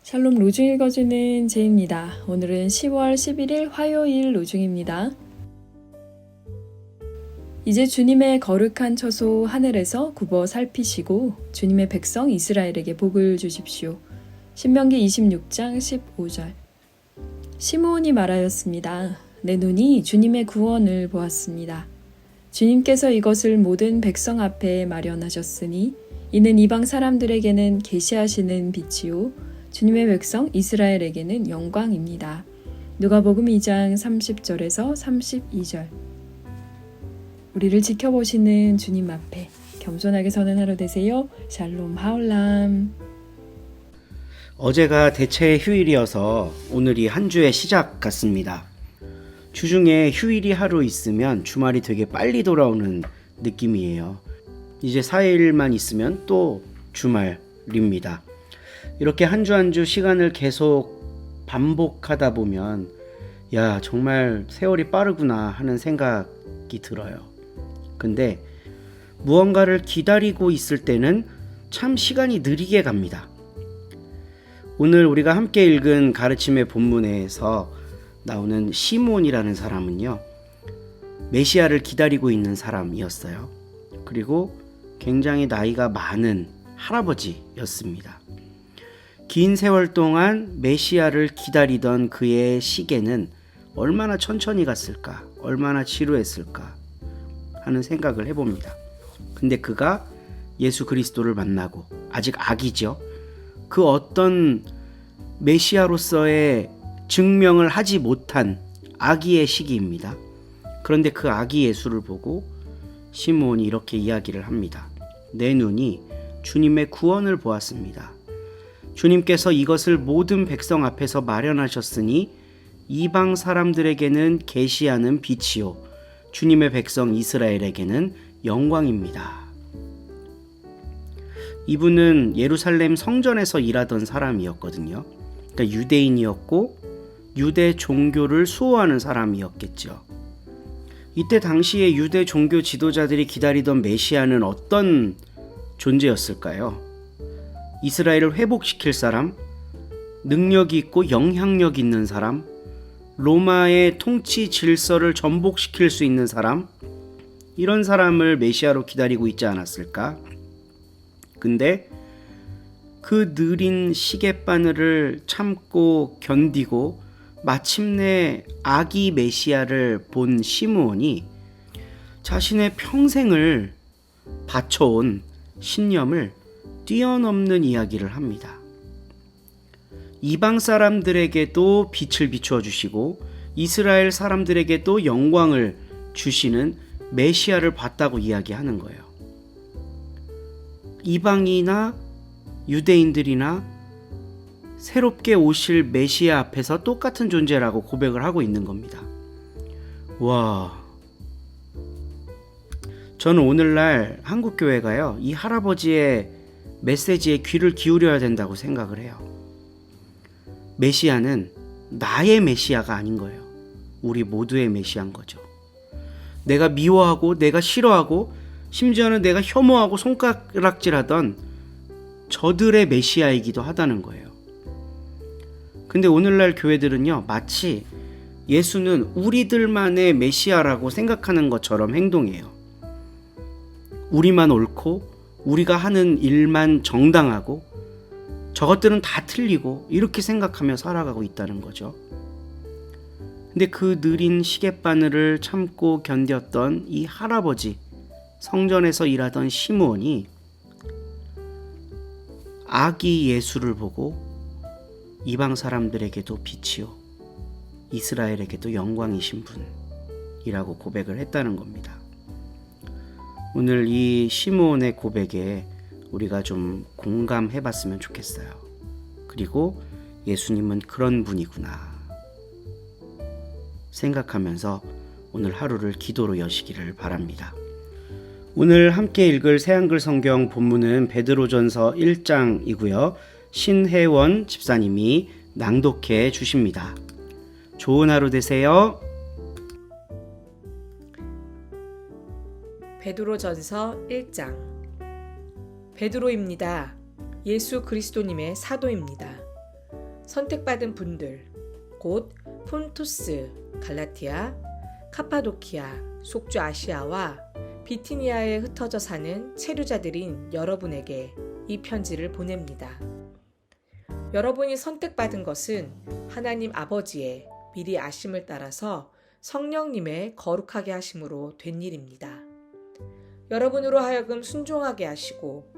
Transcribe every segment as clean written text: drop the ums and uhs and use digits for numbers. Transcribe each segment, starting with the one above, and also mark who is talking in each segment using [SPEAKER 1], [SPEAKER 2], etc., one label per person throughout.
[SPEAKER 1] 샬롬 로중 읽어주는 제입니다. 오늘은 10월 11일 화요일 로중입니다. 이제 주님의 거룩한 처소 하늘에서 굽어 살피시고 주님의 백성 이스라엘에게 복을 주십시오. 신명기 26장 15절. 시므온이 말하였습니다. 내 눈이 주님의 구원을 보았습니다. 주님께서 이것을 모든 백성 앞에 마련하셨으니 이는 이방 사람들에게는 계시하시는 빛이요 주님의 백성 이스라엘에게는 영광입니다. 누가복음 2장 30절에서 32절. 우리를 지켜보시는 주님 앞에 겸손하게 서는 하루 되세요. 샬롬 하올람.
[SPEAKER 2] 어제가 대체 휴일이어서 오늘이 한 주의 시작 같습니다. 주중에 휴일이 하루 있으면 주말이 되게 빨리 돌아오는 느낌이에요. 이제 4일만 있으면 또 주말입니다. 이렇게 한 주 한 주 시간을 계속 반복하다 보면 야, 정말 세월이 빠르구나 하는 생각이 들어요. 근데 무언가를 기다리고 있을 때는 참 시간이 느리게 갑니다. 오늘 우리가 함께 읽은 가르침의 본문에서 나오는 시므온이라는 사람은요, 메시아를 기다리고 있는 사람이었어요. 그리고 굉장히 나이가 많은 할아버지였습니다. 긴 세월 동안 메시아를 기다리던 그의 시계는 얼마나 천천히 갔을까, 얼마나 지루했을까 하는 생각을 해봅니다. 근데 그가 예수 그리스도를 만나고, 아직 아기죠. 그 어떤 메시아로서의 증명을 하지 못한 아기의 시기입니다. 그런데 그 아기 예수를 보고 시므온이 이렇게 이야기를 합니다. 내 눈이 주님의 구원을 보았습니다. 주님께서 이것을 모든 백성 앞에서 마련하셨으니 이방 사람들에게는 계시하는 빛이요 주님의 백성 이스라엘에게는 영광입니다. 이분은 예루살렘 성전에서 일하던 사람이었거든요. 그러니까 유대인이었고 유대 종교를 수호하는 사람이었겠죠. 이때 당시에 유대 종교 지도자들이 기다리던 메시아는 어떤 존재였을까요? 이스라엘을 회복시킬 사람, 능력이 있고 영향력 있는 사람, 로마의 통치 질서를 전복시킬 수 있는 사람, 이런 사람을 메시아로 기다리고 있지 않았을까? 근데 그 느린 시계바늘을 참고 견디고 마침내 아기 메시아를 본 시므온이 자신의 평생을 바쳐온 신념을 뛰어넘는 이야기를 합니다. 이방 사람들에게도 빛을 비추어 주시고 이스라엘 사람들에게도 영광을 주시는 메시아를 봤다고 이야기하는 거예요. 이방이나 유대인들이나 새롭게 오실 메시아 앞에서 똑같은 존재라고 고백을 하고 있는 겁니다. 와, 저는 오늘날 한국교회가요, 이 할아버지의 메시지에 귀를 기울여야 된다고 생각을 해요. 메시아는 나의 메시아가 아닌 거예요. 우리 모두의 메시아인 거죠. 내가 미워하고 내가 싫어하고 심지어는 내가 혐오하고 손가락질하던 저들의 메시아이기도 하다는 거예요. 근데 오늘날 교회들은요, 마치 예수는 우리들만의 메시아라고 생각하는 것처럼 행동해요. 우리만 옳고 우리가 하는 일만 정당하고 저것들은 다 틀리고 이렇게 생각하며 살아가고 있다는 거죠. 근데 그 느린 시계바늘을 참고 견뎠던 이 할아버지, 성전에서 일하던 시므온이 아기 예수를 보고 이방 사람들에게도 빛이요 이스라엘에게도 영광이신 분이라고 고백을 했다는 겁니다. 오늘 이 시므온의 고백에 우리가 좀 공감해 봤으면 좋겠어요. 그리고 예수님은 그런 분이구나 생각하면서 오늘 하루를 기도로 여시기를 바랍니다. 오늘 함께 읽을 새한글 성경 본문은 베드로전서 1장이고요. 신혜원 집사님이 낭독해 주십니다. 좋은 하루 되세요.
[SPEAKER 3] 베드로전서 1장. 베드로입니다. 예수 그리스도님의 사도입니다. 선택받은 분들, 곧 폰투스, 갈라티아, 카파도키아, 속주 아시아와 비티니아에 흩어져 사는 체류자들인 여러분에게 이 편지를 보냅니다. 여러분이 선택받은 것은 하나님 아버지의 미리 아심을 따라서 성령님의 거룩하게 하심으로 된 일입니다. 여러분으로 하여금 순종하게 하시고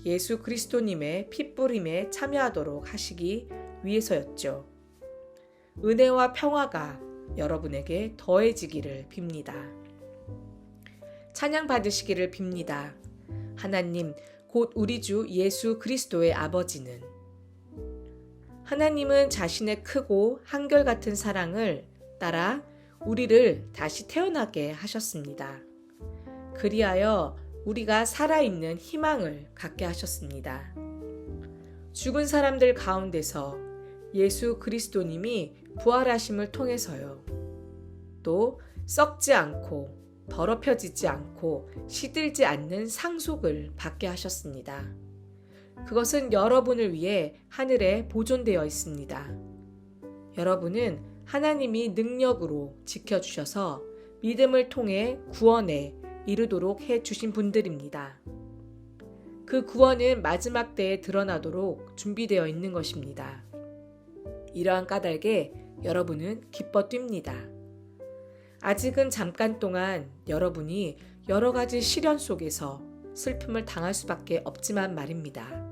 [SPEAKER 3] 예수 그리스도님의 핏부림에 참여하도록 하시기 위해서였죠. 은혜와 평화가 여러분에게 더해지기를 빕니다. 찬양 받으시기를 빕니다. 하나님, 곧 우리 주 예수 그리스도의 아버지는 하나님은 자신의 크고 한결같은 사랑을 따라 우리를 다시 태어나게 하셨습니다. 그리하여 우리가 살아있는 희망을 갖게 하셨습니다. 죽은 사람들 가운데서 예수 그리스도님이 부활하심을 통해서요. 또 썩지 않고 더럽혀지지 않고 시들지 않는 상속을 받게 하셨습니다. 그것은 여러분을 위해 하늘에 보존되어 있습니다. 여러분은 하나님이 능력으로 지켜주셔서 믿음을 통해 구원에 이르도록 해주신 분들입니다. 그 구원은 마지막 때에 드러나도록 준비되어 있는 것입니다. 이러한 까닭에 여러분은 기뻐 뜁니다. 아직은 잠깐 동안 여러분이 여러 가지 시련 속에서 슬픔을 당할 수밖에 없지만 말입니다.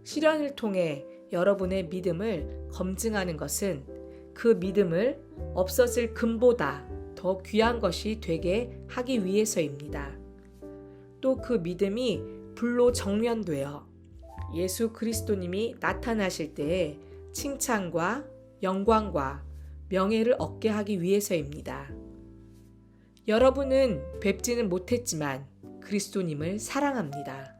[SPEAKER 3] 시련을 통해 여러분의 믿음을 검증하는 것은 그 믿음을 없어질 금보다 더 귀한 것이 되게 하기 위해서입니다. 또 그 믿음이 불로 정련되어 예수 그리스도님이 나타나실 때에 칭찬과 영광과 명예를 얻게 하기 위해서입니다. 여러분은 뵙지는 못했지만 그리스도님을 사랑합니다.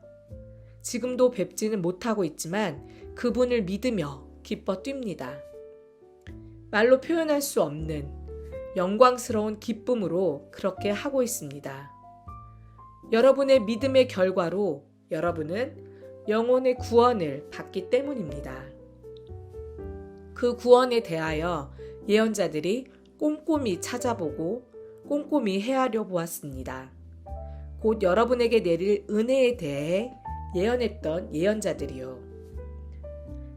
[SPEAKER 3] 지금도 뵙지는 못하고 있지만 그분을 믿으며 기뻐 뜁니다. 말로 표현할 수 없는 영광스러운 기쁨으로 그렇게 하고 있습니다. 여러분의 믿음의 결과로 여러분은 영혼의 구원을 받기 때문입니다. 그 구원에 대하여 예언자들이 꼼꼼히 찾아보고 꼼꼼히 헤아려 보았습니다. 곧 여러분에게 내릴 은혜에 대해 예언했던 예언자들이요.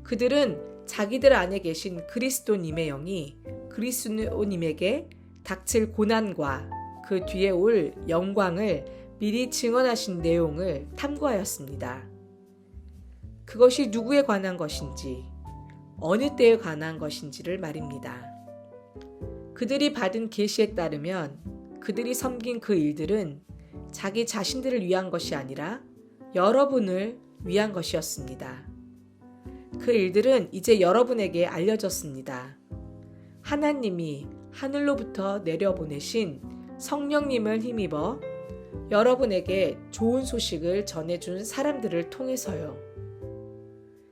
[SPEAKER 3] 그들은 자기들 안에 계신 그리스도님의 영이 그리스도님에게 닥칠 고난과 그 뒤에 올 영광을 미리 증언하신 내용을 탐구하였습니다. 그것이 누구에 관한 것인지, 어느 때에 관한 것인지를 말입니다. 그들이 받은 계시에 따르면 그들이 섬긴 그 일들은 자기 자신들을 위한 것이 아니라 여러분을 위한 것이었습니다. 그 일들은 이제 여러분에게 알려졌습니다. 하나님이 하늘로부터 내려보내신 성령님을 힘입어 여러분에게 좋은 소식을 전해준 사람들을 통해서요.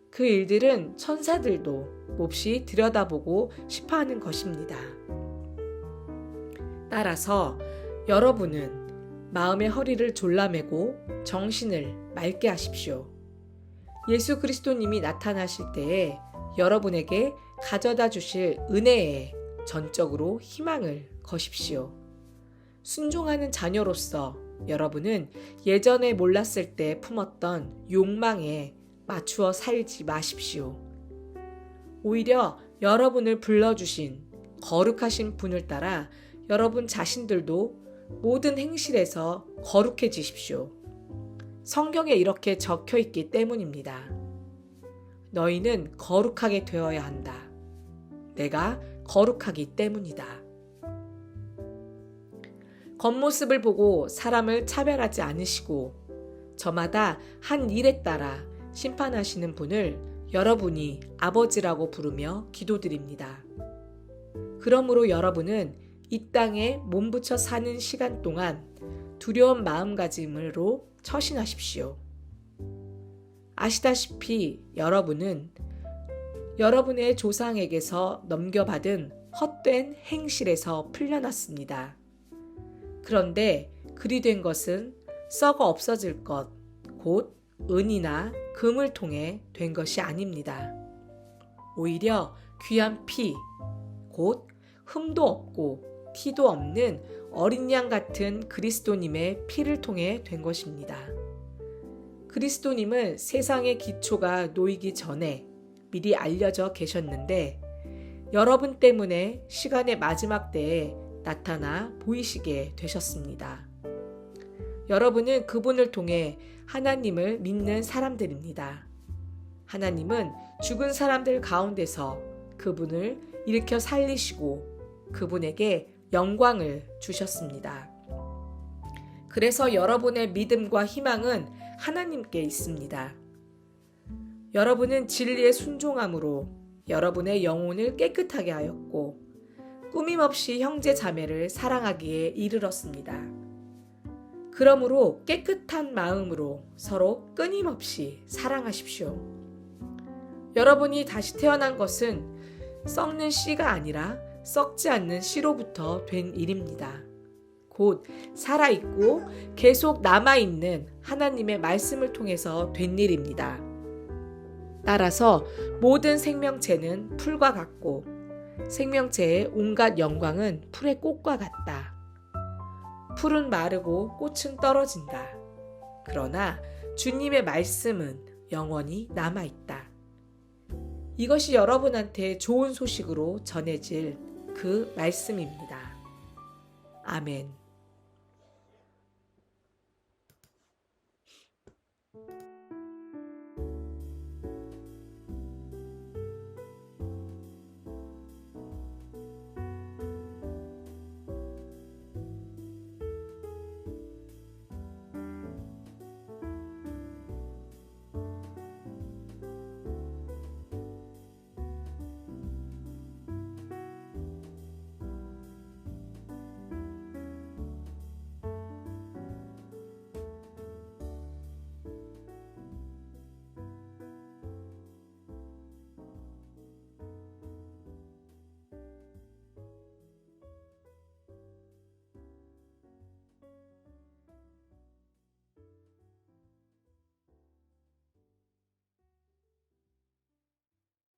[SPEAKER 3] 그 일들은 천사들도 몹시 들여다보고 싶어하는 것입니다. 따라서 여러분은 마음의 허리를 졸라매고 정신을 맑게 하십시오. 예수 그리스도님이 나타나실 때에 여러분에게 가져다 주실 은혜에 전적으로 희망을 거십시오. 순종하는 자녀로서 여러분은 예전에 몰랐을 때 품었던 욕망에 맞추어 살지 마십시오. 오히려 여러분을 불러주신 거룩하신 분을 따라 여러분 자신들도 모든 행실에서 거룩해지십시오. 성경에 이렇게 적혀 있기 때문입니다. 너희는 거룩하게 되어야 한다. 내가 거룩하기 때문이다. 겉모습을 보고 사람을 차별하지 않으시고 저마다 한 일에 따라 심판하시는 분을 여러분이 아버지라고 부르며 기도드립니다. 그러므로 여러분은 이 땅에 몸부쳐 사는 시간 동안 두려운 마음가짐으로 처신하십시오. 아시다시피 여러분은 여러분의 조상에게서 넘겨받은 헛된 행실에서 풀려났습니다. 그런데 그리 된 것은 썩어 없어질 것, 곧 은이나 금을 통해 된 것이 아닙니다. 오히려 귀한 피, 곧 흠도 없고 티도 없는 어린 양 같은 그리스도님의 피를 통해 된 것입니다. 그리스도님은 세상의 기초가 놓이기 전에 미리 알려져 계셨는데 여러분 때문에 시간의 마지막 때에 나타나 보이시게 되셨습니다. 여러분은 그분을 통해 하나님을 믿는 사람들입니다. 하나님은 죽은 사람들 가운데서 그분을 일으켜 살리시고 그분에게 영광을 주셨습니다. 그래서 여러분의 믿음과 희망은 하나님께 있습니다. 여러분은 진리에 순종함으로 여러분의 영혼을 깨끗하게 하였고 꾸밈없이 형제 자매를 사랑하기에 이르렀습니다. 그러므로 깨끗한 마음으로 서로 끊임없이 사랑하십시오. 여러분이 다시 태어난 것은 썩는 씨가 아니라 썩지 않는 씨로부터 된 일입니다. 곧 살아있고 계속 남아있는 하나님의 말씀을 통해서 된 일입니다. 따라서 모든 생명체는 풀과 같고 생명체의 온갖 영광은 풀의 꽃과 같다. 풀은 마르고 꽃은 떨어진다. 그러나 주님의 말씀은 영원히 남아있다. 이것이 여러분한테 좋은 소식으로 전해질 그 말씀입니다. 아멘.